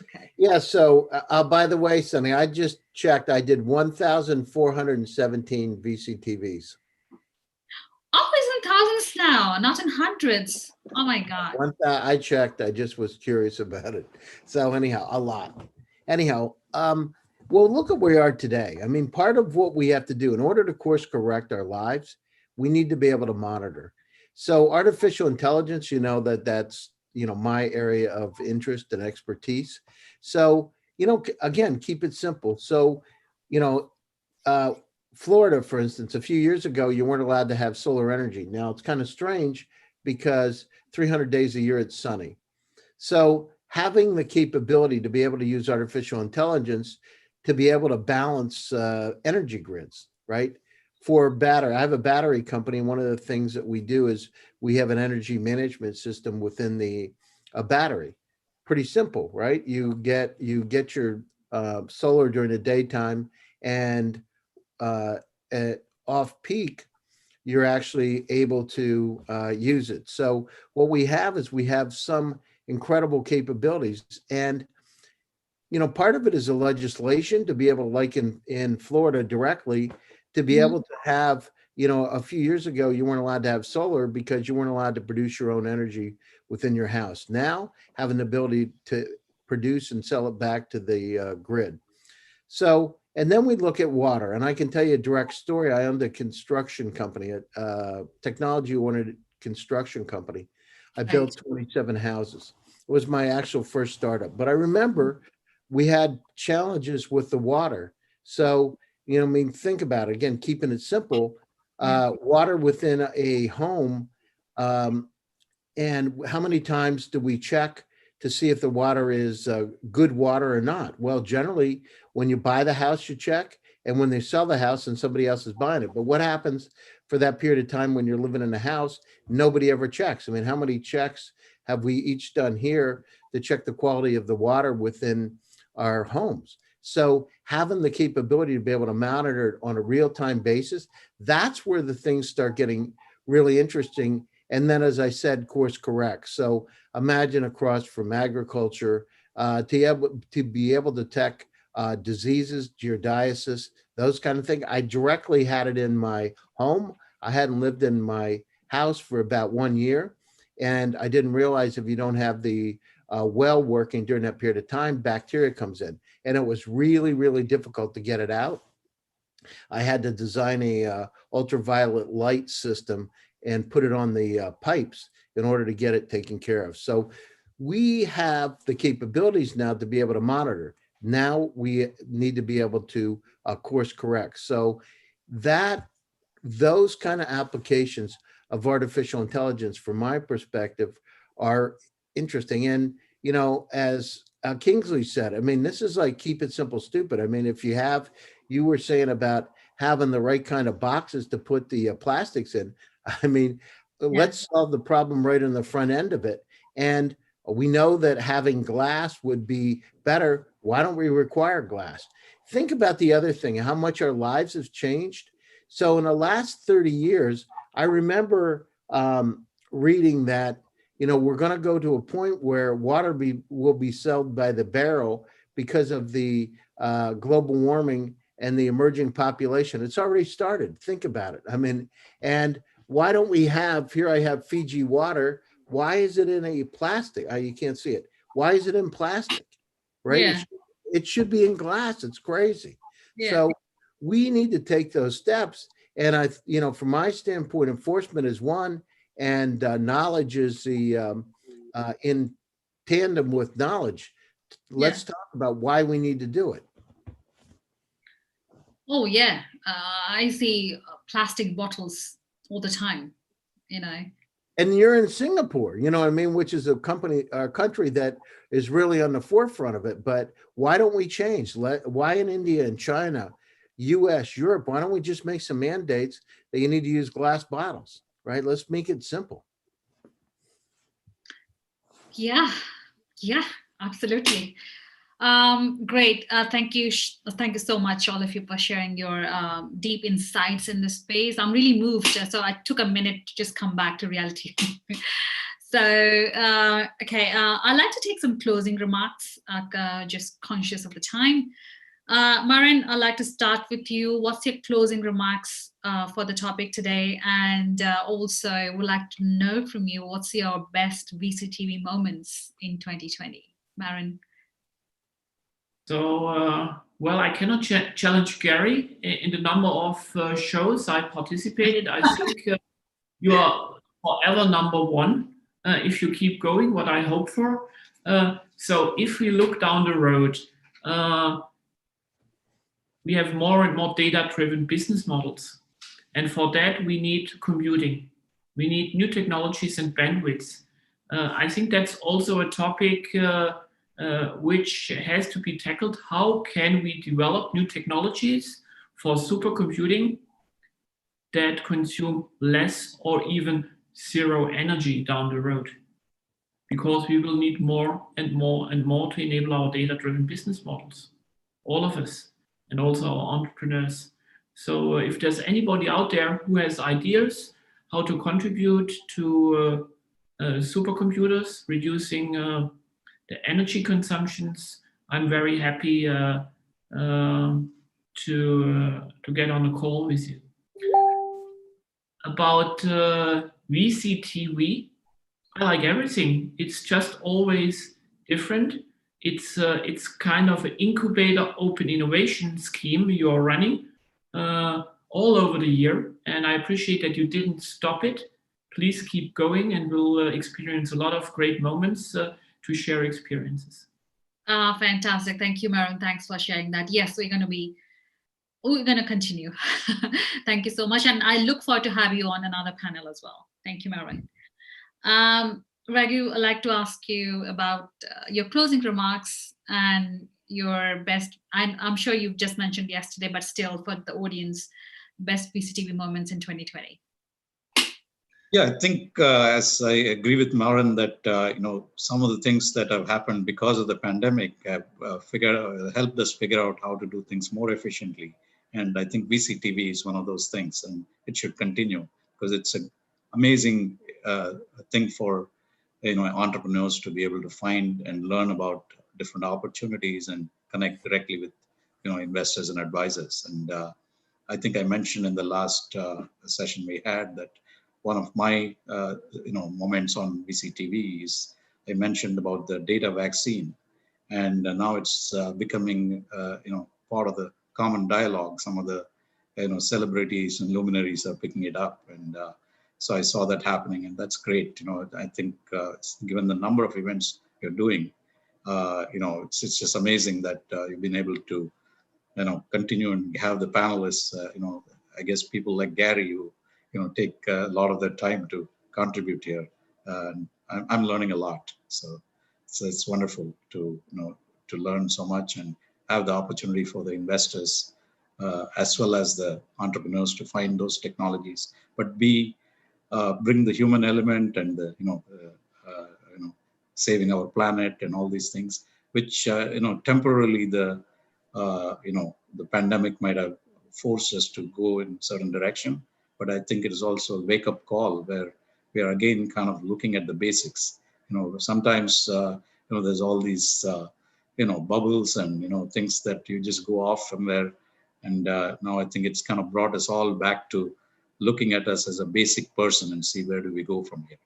Okay. Yeah. So by the way, Sunny, I just checked. I did 1,417 VCTVs. Oh, it's in thousands now, not in hundreds. Oh my God. I checked. I just was curious about it. So anyhow, a lot. Anyhow, well, look at where we are today. I mean, part of what we have to do in order to course correct our lives, we need to be able to monitor. So artificial intelligence, that's, my area of interest and expertise. So, again, keep it simple. So, Florida, for instance, a few years ago, you weren't allowed to have solar energy. Now it's kind of strange because 300 days a year it's sunny. So having the capability to be able to use artificial intelligence to be able to balance energy grids, right? For battery, I have a battery company. And one of the things that we do is we have an energy management system within a battery. Pretty simple, right? You get your solar during the daytime, and off peak, you're actually able to use it. So what we have is we have some incredible capabilities. And part of it is the legislation to be able to, like in Florida directly, to be Mhm. able to have, a few years ago, you weren't allowed to have solar because you weren't allowed to produce your own energy within your house. Now, having the ability to produce and sell it back to the grid. So, and then we look at water, and I can tell you a direct story. I owned a construction company, a technology-oriented construction company. I built 27 houses. It was my actual first startup. But I remember we had challenges with the water. So, think about it. Again, keeping it simple, water within a home, and how many times do we check to see if the water is good water or not? Well, generally, when you buy the house, you check, and when they sell the house and somebody else is buying it. But what happens for that period of time when you're living in a house? Nobody ever checks. I mean, how many checks have we each done here to check the quality of the water within our homes? So having the capability to be able to monitor it on a real-time basis, that's where the things start getting really interesting. And then, as I said, course correct. So imagine across from agriculture to be able to detect diseases, geodiasis, those kind of things. I directly had it in my home. I hadn't lived in my house for about 1 year. And I didn't realize if you don't have the well working during that period of time, bacteria comes in. And it was really, really difficult to get it out. I had to design a ultraviolet light system and put it on the pipes in order to get it taken care of. So we have the capabilities now to be able to monitor. Now we need to be able to course correct. So those kind of applications of artificial intelligence, from my perspective, are interesting. And, as Kingsley said, I mean, this is like keep it simple, stupid. I mean, if you were saying about having the right kind of boxes to put the plastics in. I mean, let's solve the problem right on the front end of it. And we know that having glass would be better. Why don't we require glass? Think about the other thing, how much our lives have changed. So in the last 30 years, I remember reading that, we're going to go to a point where water will be sold by the barrel because of the global warming and the emerging population. It's already started. Think about it. I mean, and why don't we have, here I have Fiji water. Why is it in a plastic? You can't see it. Why is it in plastic? Right? Yeah. It should be in glass. It's crazy. Yeah. So we need to take those steps. And from my standpoint, enforcement is one, and knowledge is the in tandem with knowledge. Let's talk about why we need to do it. Oh yeah, I see plastic bottles all the time. And you're in Singapore, which is a country that is really on the forefront of it. But why don't we change? Why in India and China, US, Europe, why don't we just make some mandates that you need to use glass bottles, right? Let's make it simple. Yeah, absolutely. Great. Thank you. Thank you so much, all of you, for sharing your deep insights in this space. I'm really moved. So I took a minute to just come back to reality. So, okay, I'd like to take some closing remarks, just conscious of the time. Maren, I'd like to start with you. What's your closing remarks for the topic today? And also would like to know from you, what's your best VCTV moments in 2020? Maren. So, well, I cannot challenge Gary in the number of shows I participated. I think you are forever number one if you keep going, what I hope for. So if we look down the road, we have more and more data-driven business models. And for that, we need computing. We need new technologies and bandwidths. I think that's also a topic which has to be tackled. How can we develop new technologies for supercomputing that consume less or even zero energy down the road? Because we will need more and more and more to enable our data-driven business models, all of us, and also our entrepreneurs. So if there's anybody out there who has ideas how to contribute to supercomputers, reducing the energy consumptions, I'm very happy to get on a call with you. About VCTV, I like everything. It's just always different. It's kind of an incubator open innovation scheme you're running all over the year, and I appreciate that you didn't stop it. Please keep going, and we'll experience a lot of great moments to share experiences. Fantastic. Thank you, Maron. Thanks for sharing that. Yes, we're going to continue. Thank you so much. And I look forward to have you on another panel as well. Thank you, Maron. Raghu, I'd like to ask you about your closing remarks and your best, I'm sure you've just mentioned yesterday, but still for the audience, best VCTV moments in 2020. Yeah, I think as I agree with Maron that some of the things that have happened because of the pandemic have helped us figure out how to do things more efficiently. And I think VCTV is one of those things, and it should continue because it's an amazing thing for entrepreneurs to be able to find and learn about different opportunities and connect directly with investors and advisors. And I think I mentioned in the last session we had that one of my moments on VCTV is I mentioned about the data vaccine, and now it's becoming part of the common dialogue. Some of the celebrities and luminaries are picking it up, and so I saw that happening, and that's great. I think given the number of events you're doing, it's just amazing that you've been able to continue and have the panelists. I guess people like Gary who take a lot of their time to contribute here. I'm learning a lot, so it's wonderful to to learn so much and have the opportunity for the investors as well as the entrepreneurs to find those technologies, but bring the human element and the saving our planet and all these things, which temporarily the pandemic might have forced us to go in a certain direction. But I think it is also a wake-up call where we are again kind of looking at the basics. Sometimes there's all these bubbles and things that you just go off somewhere, and now I think it's kind of brought us all back to looking at us as a basic person and see where do we go from here.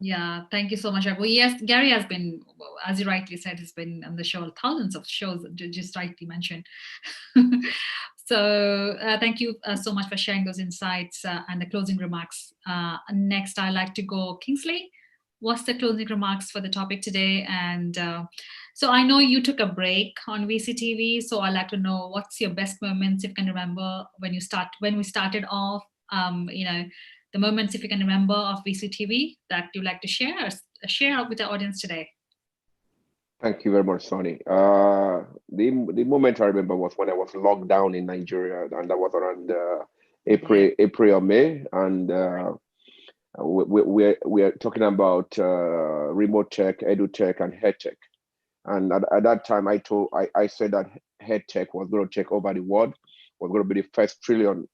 Yeah, thank you so much, Raghu. Yes, Gary has been, as you rightly said, has been on the show, thousands of shows, just rightly mentioned. So thank you so much for sharing those insights and the closing remarks. Next, I'd like to go Kingsley. What's the closing remarks for the topic today? And so I know you took a break on VCTV, so I'd like to know what's your best moments, if you can remember, when we started off, the moments, if you can remember, of VCTV that you'd like to share with the audience today. Thank you very much, Sonny. The moment I remember was when I was locked down in Nigeria, and that was around April or May, and we are talking about remote tech, edu tech, and head tech. And at that time, I said that head tech was going to take over the world, was going to be the first $1 trillion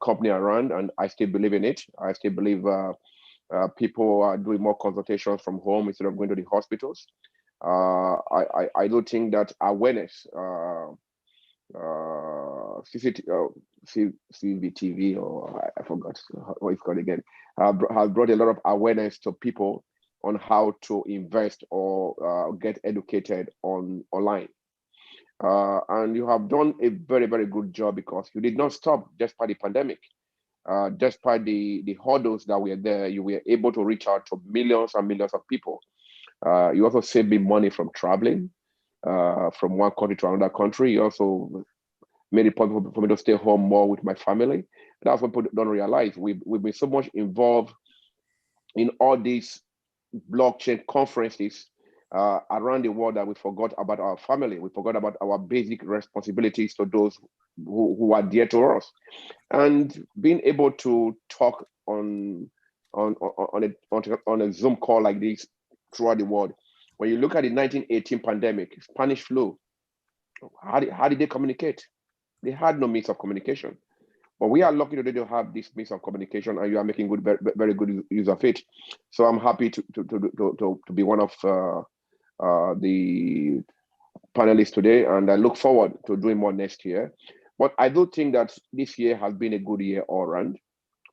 company around, and I still believe in it. I still believe people are doing more consultations from home instead of going to the hospitals. I do think that awareness, CVTV, or I forgot what it's called again, has brought a lot of awareness to people on how to invest or get educated online. And you have done a very, very good job because you did not stop despite the pandemic. Despite the hurdles that were there, you were able to reach out to millions and millions of people. You also saved me money from traveling from one country to another country. You also made it possible for me to stay home more with my family. That's what people don't realize. We've been so much involved in all these blockchain conferences around the world that we forgot about our family. We forgot about our basic responsibilities to those who are dear to us. And being able to talk on a Zoom call like this throughout the world. When you look at the 1918 pandemic, Spanish flu, how did they communicate? They had no means of communication. But we are lucky today to have this means of communication, and you are making very good use of it. So I'm happy to be one of the panelists today, and I look forward to doing more next year. But I do think that this year has been a good year all around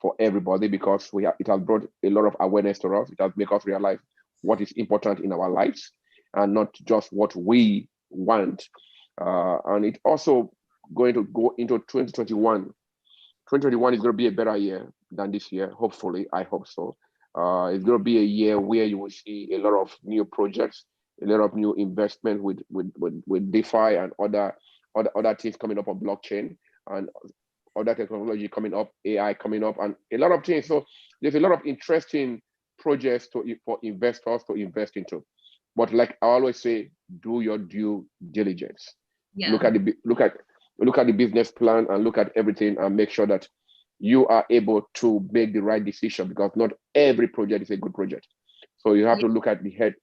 for everybody, because it has brought a lot of awareness to us. It has made us realize what is important in our lives and not just what we want. And it also going to go into 2021. 2021 is going to be a better year than this year, hopefully. I hope so. It's going to be a year where you will see a lot of new projects, a lot of new investment with DeFi and other things coming up on blockchain, and other technology coming up, AI coming up, and a lot of things. So there's a lot of interesting projects for investors to invest into. But like I always say, do your due diligence. Yeah. Look at the business plan and look at everything and make sure that you are able to make the right decision, because not every project is a good project. So you have to look at it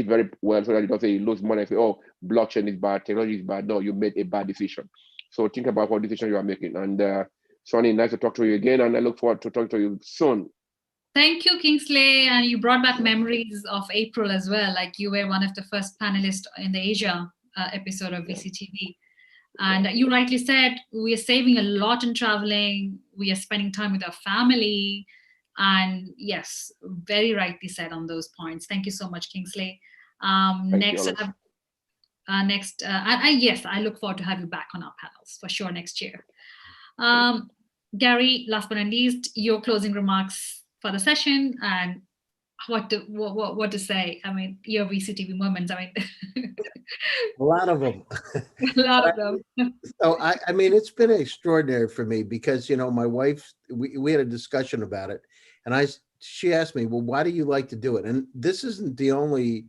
very well, so that you don't say you lose money and say, oh, blockchain is bad, technology is bad. No, you made a bad decision. So think about what decision you are making. And Sonny, nice to talk to you again, and I look forward to talking to you soon. Thank you, Kingsley. And you brought back memories of April as well. Like, you were one of the first panelists in the Asia episode of VCTV. And you rightly said, we are saving a lot in traveling. We are spending time with our family. And yes, very rightly said on those points. Thank you so much, Kingsley. Yes, I look forward to have you back on our panels for sure next year. Gary, last but not least, your closing remarks for the session and what to say. I mean, your VCTV moments. I mean, a lot of them. A lot of them. So I mean, it's been extraordinary for me because, you know, my wife, we had a discussion about it, and she asked me, well, why do you like to do it? And this isn't the only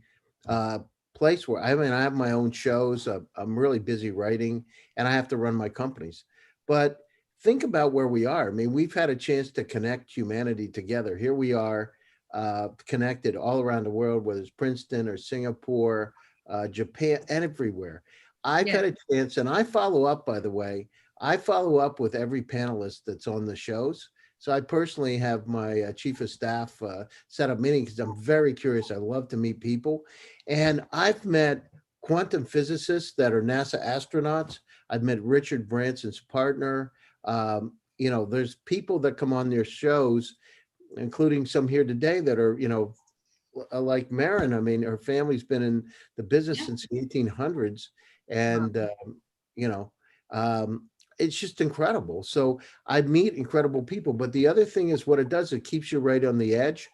place where, I mean, I have my own shows. I'm really busy writing, and I have to run my companies. But think about where we are. I mean, we've had a chance to connect humanity together. Here we are, connected all around the world, whether it's Princeton or Singapore, Japan, and everywhere. I've had a chance, and I follow up, by the way, I follow up with every panelist that's on the shows. So I personally have my chief of staff set up meetings because I'm very curious. I love to meet people. And I've met quantum physicists that are NASA astronauts. I've met Richard Branson's partner. You know, there's people that come on their shows, including some here today that are, you know, like Marin. I mean, her family's been in the business since the 1800s. And, you know, it's just incredible. So I meet incredible people. But the other thing is what it does, it keeps you right on the edge.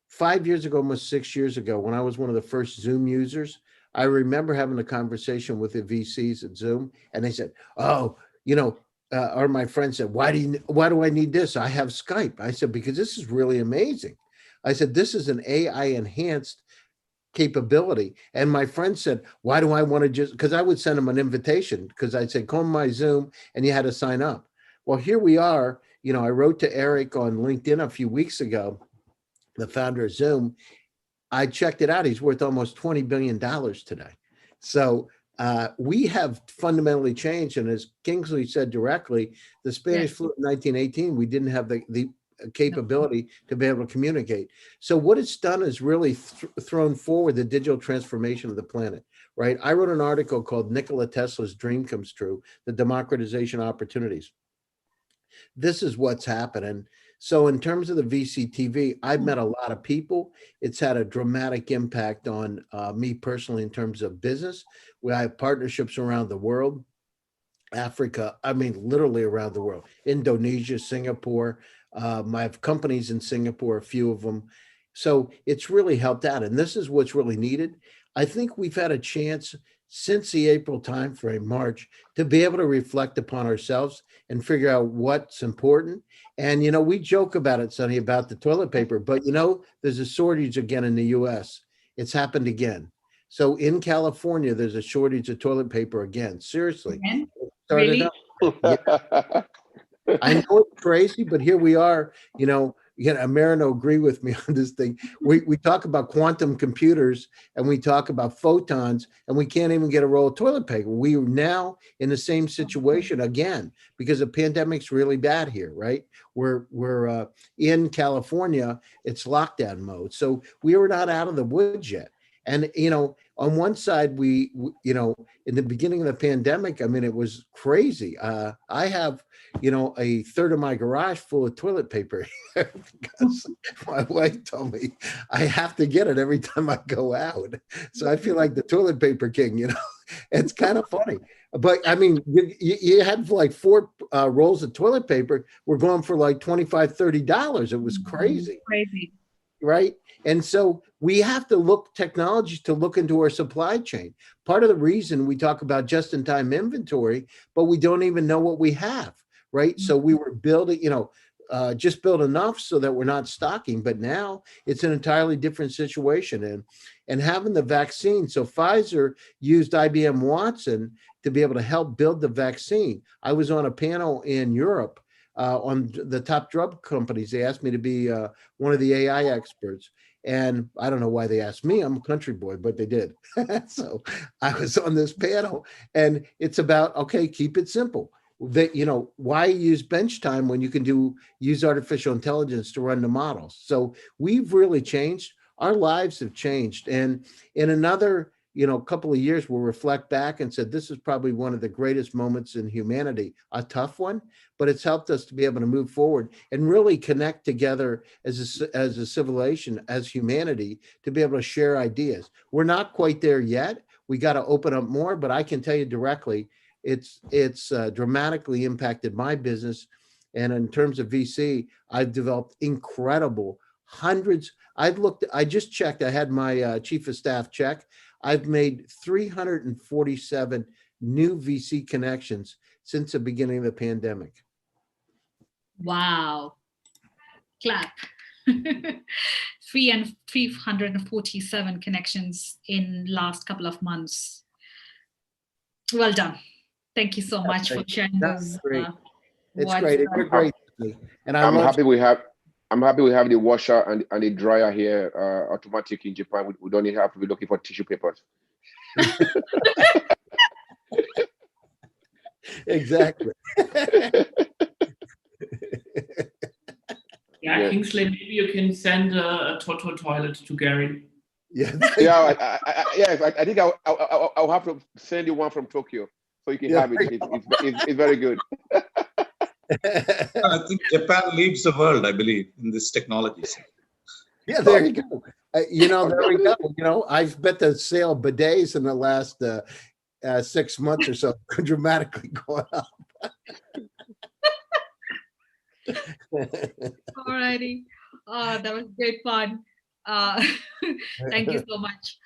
5 years ago, almost 6 years ago, when I was one of the first Zoom users, I remember having a conversation with the VCs at Zoom, and they said, oh, you know, or my friend said, why do I need this? I have Skype. I said, because this is really amazing. I said, this is an AI enhanced capability. And my friend said, why do I want to just, because I would send him an invitation, because I'd say, come on my Zoom, and you had to sign up. Well, here we are. You know, I wrote to Eric on LinkedIn a few weeks ago, the founder of Zoom. I checked it out. He's worth almost $20 billion today. So we have fundamentally changed. And as Kingsley said directly, the Spanish flu in 1918, we didn't have the capability to be able to communicate. So what it's done is really thrown forward the digital transformation of the planet, right? I wrote an article called Nikola Tesla's Dream Comes True, the democratization of opportunities. This is what's happening. So in terms of the VCTV, I've met a lot of people. It's had a dramatic impact on me personally in terms of business. We have partnerships around the world, Africa, I mean, literally around the world, Indonesia, Singapore. I have companies in Singapore, a few of them. So it's really helped out. And this is what's really needed. I think we've had a chance since the April timeframe, March, to be able to reflect upon ourselves and figure out what's important. And, you know, we joke about it, Sonny, about the toilet paper, but, you know, there's a shortage again in the US. It's happened again. So in California, there's a shortage of toilet paper again. Seriously. Really? Yeah. I know it's crazy, but here we are. You know, Marin will agree with me on this thing. We talk about quantum computers and we talk about photons, and we can't even get a roll of toilet paper. We are now in the same situation again because the pandemic's really bad here, right? We're in California, it's lockdown mode. So we are not out of the woods yet. And, on one side, in the beginning of the pandemic, I mean, it was crazy. I have, a third of my garage full of toilet paper because my wife told me I have to get it every time I go out. So I feel like the toilet paper king, It's kind of funny. But I mean, you had like 4 rolls of toilet paper. We're going for like $25-$30. It was crazy. Crazy. Right. And so we have to look into our supply chain. Part of the reason we talk about just-in-time inventory, but we don't even know what we have. Right. So we were building, just build enough so that we're not stocking. But now it's an entirely different situation. And having the vaccine. So Pfizer used IBM Watson to be able to help build the vaccine. I was on a panel in Europe on the top drug companies. They asked me to be one of the AI experts. And I don't know why they asked me. I'm a country boy, but they did. So I was on this panel, and it's about, okay, keep it simple. Why use bench time when you can use artificial intelligence to run the models? So we've really changed. Our lives have changed. And in another couple of years, we'll reflect back and said, this is probably one of the greatest moments in humanity, a tough one, but it's helped us to be able to move forward and really connect together as a civilization, as humanity, to be able to share ideas. We're not quite there yet. We got to open up more, but I can tell you directly, it's dramatically impacted my business. And in terms of VC, I've developed incredible hundreds. I just checked, I had my chief of staff check. I've made 347 new VC connections since the beginning of the pandemic. Wow. Clap. 347 connections in last couple of months. Well done. Thank you so much for sharing those. It's great. It's great. And I'm happy we have the washer and the dryer here automatic in Japan. We don't have to be looking for tissue papers. Exactly. Yeah, Kingsley, maybe you can send a Toto toilet to Gary. Yeah. Yes, I think I'll have to send you one from Tokyo so you can have it. It's very good. I think Japan leads the world, I believe, in this technology. Yeah, there you go. There we go. I've bet the sale of bidets in the last 6 months or so dramatically gone up. Alrighty. That was great fun. Thank you so much.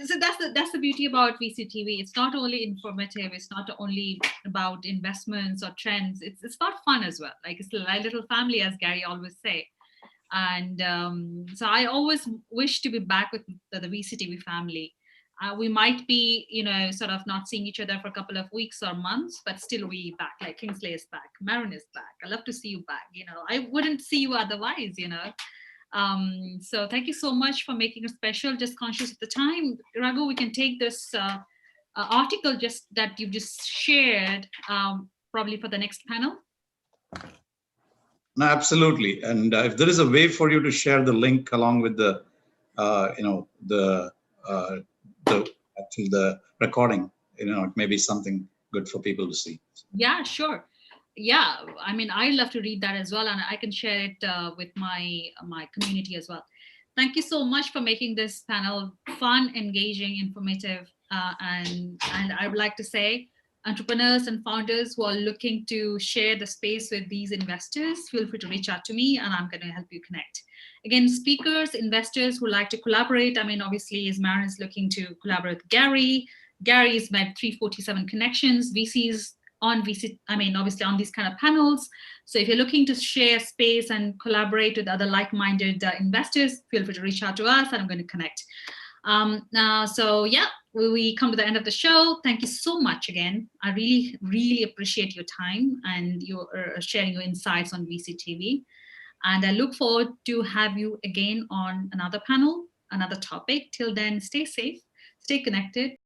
So that's the beauty about VCTV. It's not only informative. It's not only about investments or trends. It's about fun as well. Like, it's a little family, as Gary always say. And so I always wish to be back with the VCTV family. We might be, sort of not seeing each other for a couple of weeks or months, but still we back. Like, Kingsley is back, Marin is back. I love to see you back. I wouldn't see you otherwise. So thank you so much for making it special. Just conscious of the time, Raghu, we can take this article that you've just shared, probably for the next panel. No, absolutely. And if there is a way for you to share the link along with the recording, it may be something good for people to see. Yeah, sure. Yeah, I mean, I love to read that as well, and I can share it with my community as well. Thank you so much for making this panel fun, engaging, informative, and I would like to say, entrepreneurs and founders who are looking to share the space with these investors, feel free to reach out to me, and I'm going to help you connect. Again, speakers, investors who like to collaborate. I mean, obviously, as Marin is looking to collaborate with Gary. Gary's made 347 connections. VCs on VC, I mean, obviously on these kind of panels. So if you're looking to share space and collaborate with other like-minded investors, feel free to reach out to us, and I'm going to connect. So yeah, we come to the end of the show. Thank you so much again. I really, really appreciate your time and your sharing your insights on VCTV. And I look forward to have you again on another panel, another topic. Till then, stay safe, stay connected.